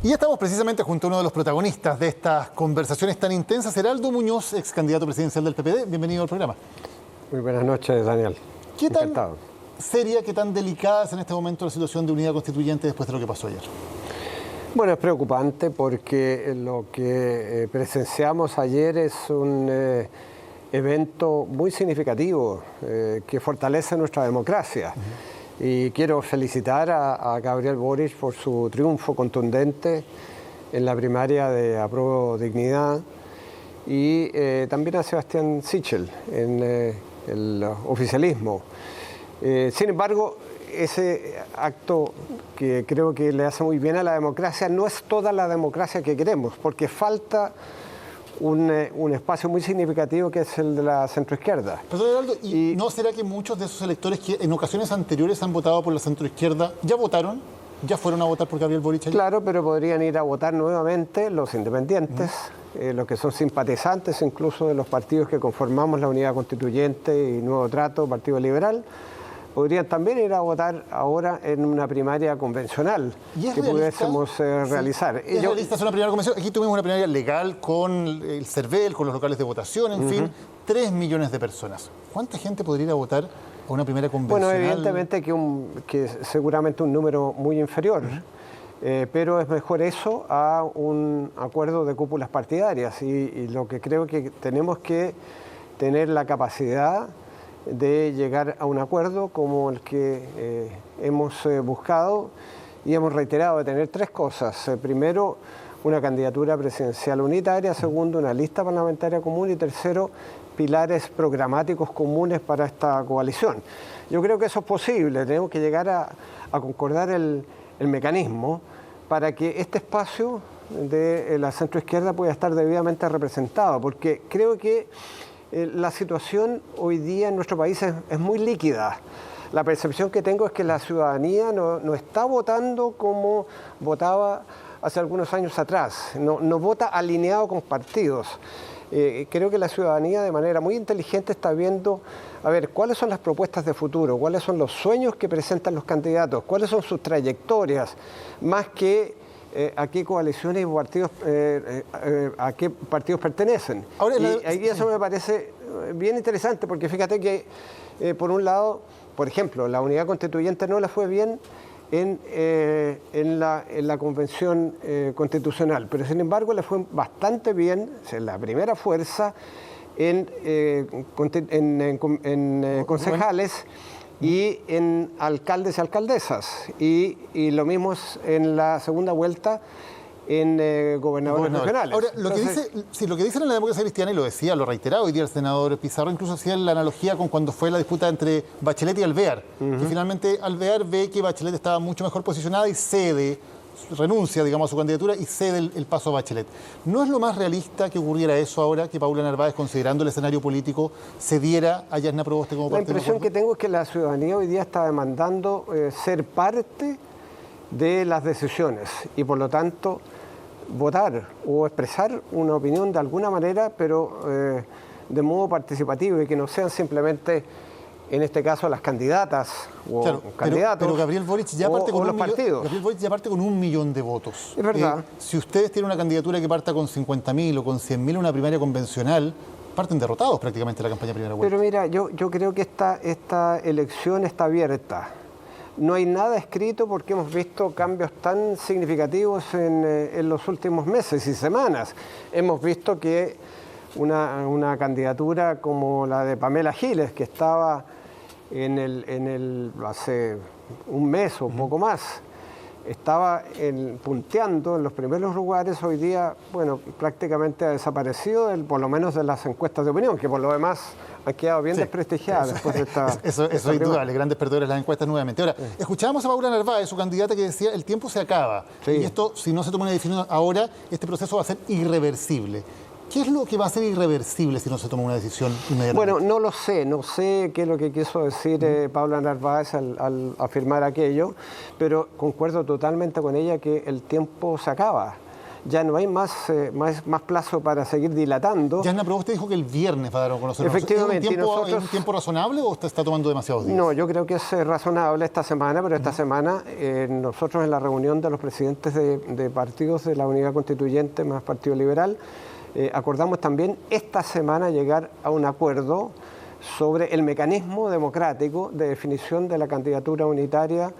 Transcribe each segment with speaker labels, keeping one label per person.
Speaker 1: Y estamos precisamente junto a uno de los protagonistas de estas conversaciones tan intensas, Heraldo Muñoz, ex candidato presidencial del PPD. Bienvenido al programa.
Speaker 2: Muy buenas noches, Daniel.
Speaker 1: ¿Qué tan seria, qué tan delicada es en este momento la situación de unidad constituyente después de lo que pasó ayer?
Speaker 2: Bueno, es preocupante porque lo que presenciamos ayer es un evento muy significativo que fortalece nuestra democracia. Y quiero felicitar a Gabriel Boric por su triunfo contundente en la primaria de Apruebo Dignidad y también a Sebastián Sichel en el oficialismo. Sin embargo, ese acto que creo que le hace muy bien a la democracia no es toda la democracia que queremos, porque falta un espacio muy significativo que es el de la centroizquierda.
Speaker 1: Profesor Heraldo, ¿y no será que muchos de esos electores que en ocasiones anteriores han votado por la centroizquierda ya votaron? ¿Ya fueron a votar por Gabriel Boric ayer?
Speaker 2: Claro, pero podrían ir a votar nuevamente los independientes, los que son simpatizantes incluso de los partidos que conformamos la Unidad Constituyente y Nuevo Trato, Partido Liberal. Podrían también ir a votar ahora en una primaria convencional que pudiésemos realizar.
Speaker 1: ¿Es realista hacer una primaria convencional? Aquí tuvimos una primaria legal con el CERVEL, con los locales de votación, en fin, 3 millones de personas. ¿Cuánta gente podría ir a votar a una primaria convencional?
Speaker 2: Bueno, evidentemente que seguramente un número muy inferior, pero es mejor eso a un acuerdo de cúpulas partidarias y lo que creo que tenemos que tener la capacidad de llegar a un acuerdo como el que hemos buscado y hemos reiterado de tener 3 cosas. Primero, una candidatura presidencial unitaria. Segundo, una lista parlamentaria común. Y tercero, pilares programáticos comunes para esta coalición. Yo creo que eso es posible. Tenemos que llegar a concordar el mecanismo para que este espacio de la centroizquierda pueda estar debidamente representado, porque creo que la situación hoy día en nuestro país es muy líquida. La percepción que tengo es que la ciudadanía no está votando como votaba hace algunos años atrás, no vota alineado con partidos. Creo que la ciudadanía de manera muy inteligente está viendo, a ver, cuáles son las propuestas de futuro, cuáles son los sueños que presentan los candidatos, cuáles son sus trayectorias, más que a qué coaliciones y partidos, a qué partidos pertenecen. Ahora, y eso me parece bien interesante, porque fíjate que, por un lado, por ejemplo, la Unidad Constituyente no le fue bien en la Convención Constitucional, pero sin embargo le fue bastante bien, es la primera fuerza en concejales y en alcaldes y alcaldesas, y lo mismo es en la segunda vuelta en gobernadores regionales.
Speaker 1: Ahora, lo que dicen en la democracia cristiana, y lo decía, lo reiteraba hoy día el senador Pizarro, incluso hacía la analogía con cuando fue la disputa entre Bachelet y Alvear, que finalmente Alvear ve que Bachelet estaba mucho mejor posicionada y renuncia, digamos, a su candidatura y cede el paso a Bachelet. ¿No es lo más realista que ocurriera eso ahora, que Paula Narváez, considerando el escenario político, cediera a Yasna Proboste como partido?
Speaker 2: La impresión que tengo es que la ciudadanía hoy día está demandando ser parte de las decisiones y, por lo tanto, votar o expresar una opinión de alguna manera, pero de modo participativo y que no sean simplemente, en este caso, las candidatas o candidatos.
Speaker 1: Pero Gabriel Boric ya parte con
Speaker 2: los partidos.
Speaker 1: Gabriel Boric ya parte con 1 millón de votos.
Speaker 2: Es verdad.
Speaker 1: Si ustedes tienen una candidatura que parta con 50.000 o con 100.000 en una primaria convencional, parten derrotados prácticamente la campaña primera vuelta.
Speaker 2: Pero mira, yo creo que esta elección está abierta. No hay nada escrito porque hemos visto cambios tan significativos en los últimos meses y semanas. Hemos visto que una candidatura como la de Pamela Giles, que estaba hace un mes o poco más, estaba punteando en los primeros lugares, hoy día, bueno, prácticamente ha desaparecido, por lo menos de las encuestas de opinión, que por lo demás han quedado bien desprestigiadas después de esta...
Speaker 1: Eso es indudable, grandes perdedores las encuestas nuevamente. Ahora, escuchábamos a Paula Narváez, su candidata, que decía, el tiempo se acaba. Y esto, si no se toma una decisión ahora, este proceso va a ser irreversible. ¿Qué es lo que va a ser irreversible si no se toma una decisión inmediatamente?
Speaker 2: Bueno, no lo sé, no sé qué es lo que quiso decir Paula Narváez al afirmar aquello, pero concuerdo totalmente con ella que el tiempo se acaba. ya no hay más plazo para seguir dilatando.
Speaker 1: Yasna, pero usted dijo que el viernes va a dar a conocer.
Speaker 2: Efectivamente.
Speaker 1: ¿Es un tiempo razonable o usted está tomando demasiados días?
Speaker 2: No, yo creo que es razonable esta semana, pero esta semana nosotros en la reunión de los presidentes de partidos de la Unidad Constituyente más Partido Liberal, acordamos también esta semana llegar a un acuerdo sobre el mecanismo democrático de definición de la candidatura unitaria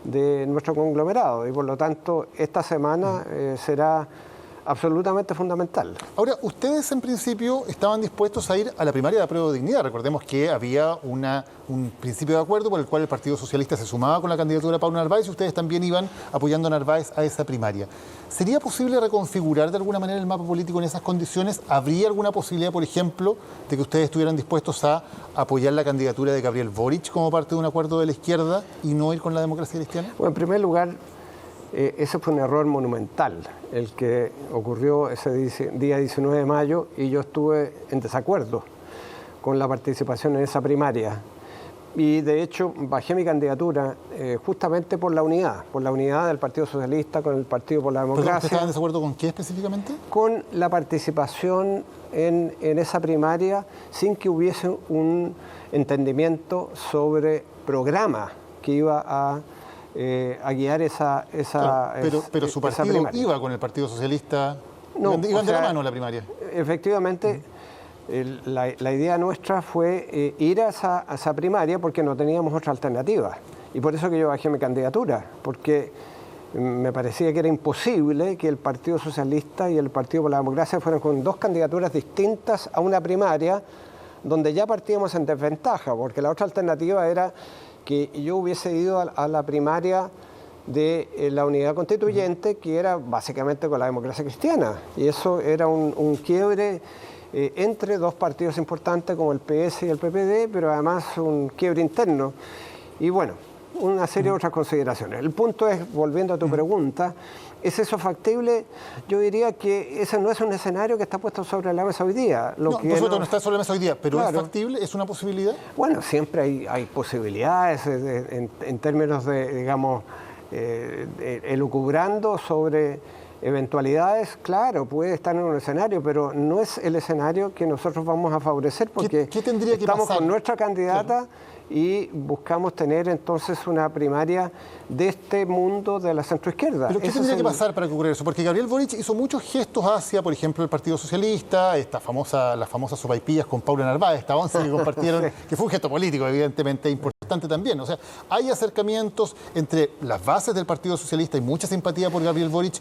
Speaker 2: de nuestro conglomerado y por lo tanto esta semana será absolutamente fundamental.
Speaker 1: Ahora, ustedes en principio estaban dispuestos a ir a la primaria de Apruebo Dignidad. Recordemos que había un principio de acuerdo por el cual el Partido Socialista se sumaba con la candidatura de Paula Narváez y ustedes también iban apoyando a Narváez a esa primaria. ¿Sería posible reconfigurar de alguna manera el mapa político en esas condiciones? ¿Habría alguna posibilidad, por ejemplo, de que ustedes estuvieran dispuestos a apoyar la candidatura de Gabriel Boric como parte de un acuerdo de la izquierda y no ir con la democracia cristiana?
Speaker 2: Bueno, en primer lugar, ese fue un error monumental, el que ocurrió ese día 19 de mayo y yo estuve en desacuerdo con la participación en esa primaria. Y de hecho bajé mi candidatura justamente por la unidad del Partido Socialista con el Partido por la Democracia.
Speaker 1: ¿Usted estaba en desacuerdo con qué específicamente?
Speaker 2: Con la participación en esa primaria sin que hubiese un entendimiento sobre programa que iba a guiar esa
Speaker 1: pero su partido iba con el Partido Socialista,
Speaker 2: no,
Speaker 1: iban de la mano en la primaria.
Speaker 2: Efectivamente, la idea nuestra fue ir a esa primaria porque no teníamos otra alternativa. Y por eso que yo bajé mi candidatura, porque me parecía que era imposible que el Partido Socialista y el Partido por la Democracia fueran con dos candidaturas distintas a una primaria donde ya partíamos en desventaja, porque la otra alternativa era que yo hubiese ido a la primaria de la Unidad Constituyente, que era básicamente con la democracia cristiana. Y eso era un quiebre entre dos partidos importantes como el PS y el PPD, pero además un quiebre interno. Y bueno, una serie de otras consideraciones. El punto es, volviendo a tu pregunta, ¿es eso factible? Yo diría que ese no es un escenario que está puesto sobre la mesa hoy día.
Speaker 1: No está sobre la mesa hoy día, pero claro, ¿es factible? ¿Es una posibilidad?
Speaker 2: Bueno, siempre hay posibilidades en términos de, digamos, elucubrando sobre eventualidades. Claro, puede estar en un escenario, pero no es el escenario que nosotros vamos a favorecer porque
Speaker 1: ¿Qué tendría que
Speaker 2: estamos
Speaker 1: pasar?
Speaker 2: Con nuestra candidata. Claro. Y buscamos tener entonces una primaria de este mundo de la centroizquierda.
Speaker 1: ¿Pero qué tendría que pasar para que ocurriera eso? Porque Gabriel Boric hizo muchos gestos hacia, por ejemplo, el Partido Socialista, las famosas sopaipillas con Paula Narváez, esta once que compartieron, sí, que fue un gesto político, evidentemente, importante también. O sea, hay acercamientos entre las bases del Partido Socialista y mucha simpatía por Gabriel Boric.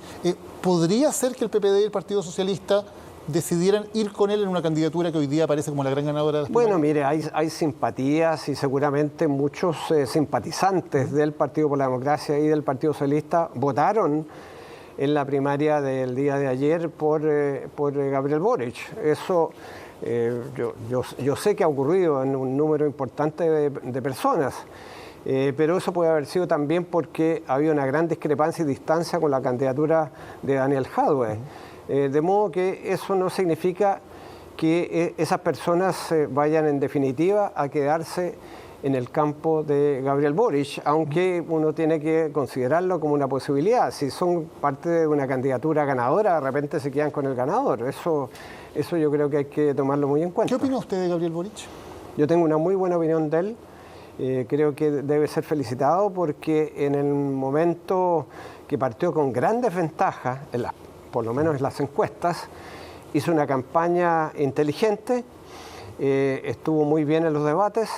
Speaker 1: ¿Podría ser que el PPD y el Partido Socialista decidieran ir con él en una candidatura que hoy día aparece como la gran ganadora de las
Speaker 2: primarias? Bueno, mire, hay simpatías y seguramente muchos simpatizantes del Partido por la Democracia y del Partido Socialista votaron en la primaria del día de ayer por Gabriel Boric. Eso yo sé que ha ocurrido en un número importante de personas. Pero eso puede haber sido también porque había una gran discrepancia y distancia con la candidatura de Daniel Jadwe. De modo que eso no significa que esas personas vayan en definitiva a quedarse en el campo de Gabriel Boric, aunque uno tiene que considerarlo como una posibilidad. Si son parte de una candidatura ganadora, de repente se quedan con el ganador. Eso yo creo que hay que tomarlo muy en cuenta.
Speaker 1: ¿Qué opina usted de Gabriel Boric?
Speaker 2: Yo tengo una muy buena opinión de él. Creo que debe ser felicitado porque en el momento que partió con grandes ventajas, por lo menos en las encuestas, hizo una campaña inteligente, estuvo muy bien en los debates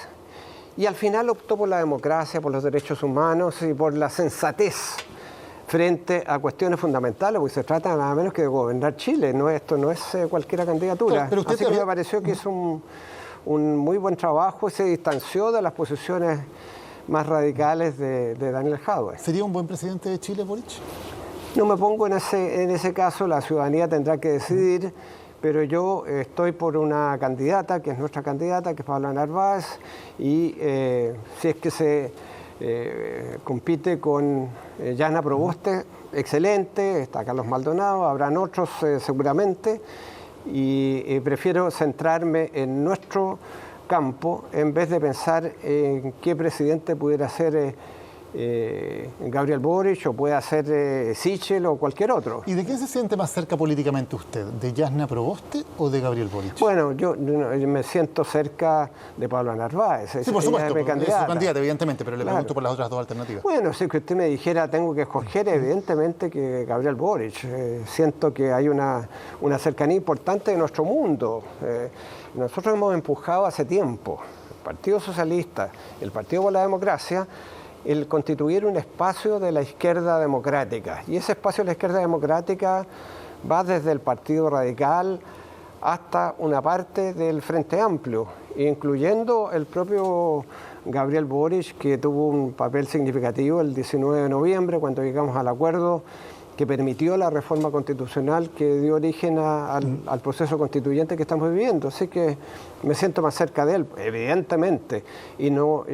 Speaker 2: y al final optó por la democracia, por los derechos humanos y por la sensatez frente a cuestiones fundamentales, porque se trata nada menos que de gobernar Chile. Esto no es cualquier candidatura. Pero así que me pareció que es un muy buen trabajo y se distanció de las posiciones más radicales de Daniel Jadwe.
Speaker 1: ¿Sería un buen presidente de Chile, Boric?
Speaker 2: No me pongo en ese caso, la ciudadanía tendrá que decidir, pero yo estoy por una candidata, que es nuestra candidata, que es Paula Narváez, y si es que se compite con Yasna Proboste, excelente, está Carlos Maldonado, habrán otros seguramente, y prefiero centrarme en nuestro campo en vez de pensar en qué presidente pudiera ser Gabriel Boric o puede ser Sichel o cualquier otro.
Speaker 1: ¿Y de quién se siente más cerca políticamente usted? ¿De Jasna Proboste o de Gabriel Boric?
Speaker 2: Bueno, yo me siento cerca de Pablo Narváez.
Speaker 1: Sí, por supuesto, es su candidata, evidentemente, pero le pregunto
Speaker 2: Claro.
Speaker 1: por las otras dos alternativas.
Speaker 2: Bueno, si que usted me dijera tengo que escoger, evidentemente que Gabriel Boric. Siento que hay una cercanía importante de nuestro mundo. Nosotros hemos empujado hace tiempo, el Partido Socialista, el Partido por la Democracia, el constituir un espacio de la izquierda democrática. Y ese espacio de la izquierda democrática va desde el Partido Radical hasta una parte del Frente Amplio, incluyendo el propio Gabriel Boric, que tuvo un papel significativo el 19 de noviembre, cuando llegamos al acuerdo que permitió la reforma constitucional que dio origen al proceso constituyente que estamos viviendo. Así que me siento más cerca de él, evidentemente, y no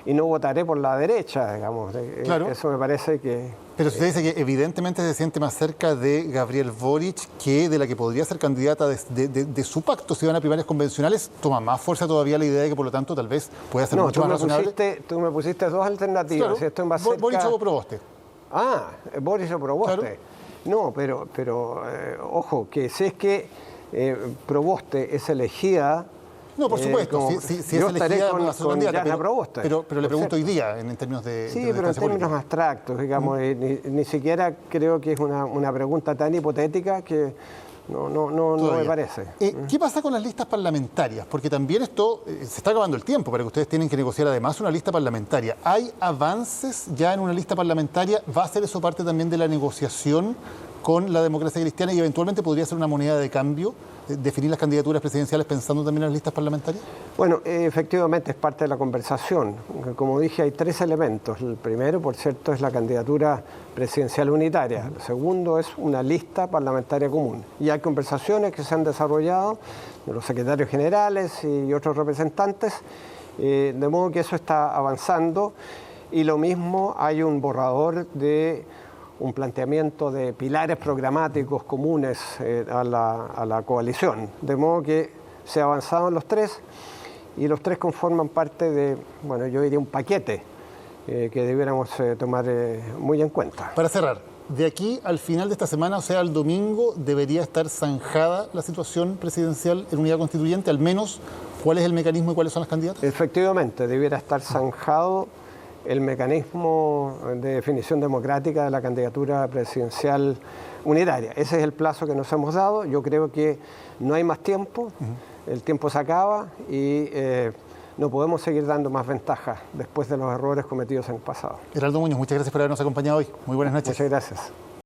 Speaker 2: votaré por la derecha, digamos.
Speaker 1: Claro.
Speaker 2: Eso me parece que...
Speaker 1: Pero usted dice que evidentemente se siente más cerca de Gabriel Boric que de la que podría ser candidata de su pacto si van a primarias convencionales. ¿Toma más fuerza todavía la idea de que por lo tanto tal vez pueda ser mucho más razonable?
Speaker 2: Tú me pusiste dos alternativas.
Speaker 1: Claro.
Speaker 2: Si estoy más cerca...
Speaker 1: Boric o Proboste.
Speaker 2: Ah, Boric o Proboste.
Speaker 1: Claro.
Speaker 2: No, pero ojo, que si es que Proboste es elegida...
Speaker 1: No, por supuesto, si es elegida a su candidata, pero le pregunto hoy día en términos de
Speaker 2: Sí, pero en términos abstractos, digamos, ni siquiera creo que es una pregunta tan hipotética que no me parece.
Speaker 1: ¿Qué pasa con las listas parlamentarias? Porque también esto, se está acabando el tiempo para que ustedes tienen que negociar además una lista parlamentaria. ¿Hay avances ya en una lista parlamentaria? ¿Va a ser eso parte también de la negociación con la democracia cristiana y eventualmente podría ser una moneda de cambio, definir las candidaturas presidenciales pensando también en las listas parlamentarias?
Speaker 2: Bueno, efectivamente es parte de la conversación. Como dije, hay tres elementos. El primero, por cierto, es la candidatura presidencial unitaria. El segundo es una lista parlamentaria común. Y hay conversaciones que se han desarrollado de los secretarios generales y otros representantes, de modo que eso está avanzando. Y lo mismo, hay un borrador de un planteamiento de pilares programáticos comunes a la coalición, de modo que se ha avanzado en los tres y los tres conforman parte de, bueno, yo diría un paquete que debiéramos tomar muy en cuenta.
Speaker 1: Para cerrar, de aquí al final de esta semana, o sea, al domingo, debería estar zanjada la situación presidencial en unidad constituyente, al menos, ¿cuál es el mecanismo y cuáles son las candidatas?
Speaker 2: Efectivamente, debiera estar zanjado el mecanismo de definición democrática de la candidatura presidencial unitaria. Ese es el plazo que nos hemos dado. Yo creo que no hay más tiempo, el tiempo se acaba y no podemos seguir dando más ventajas después de los errores cometidos en el pasado.
Speaker 1: Heraldo Muñoz, muchas gracias por habernos acompañado hoy. Muy buenas noches.
Speaker 2: Muchas gracias.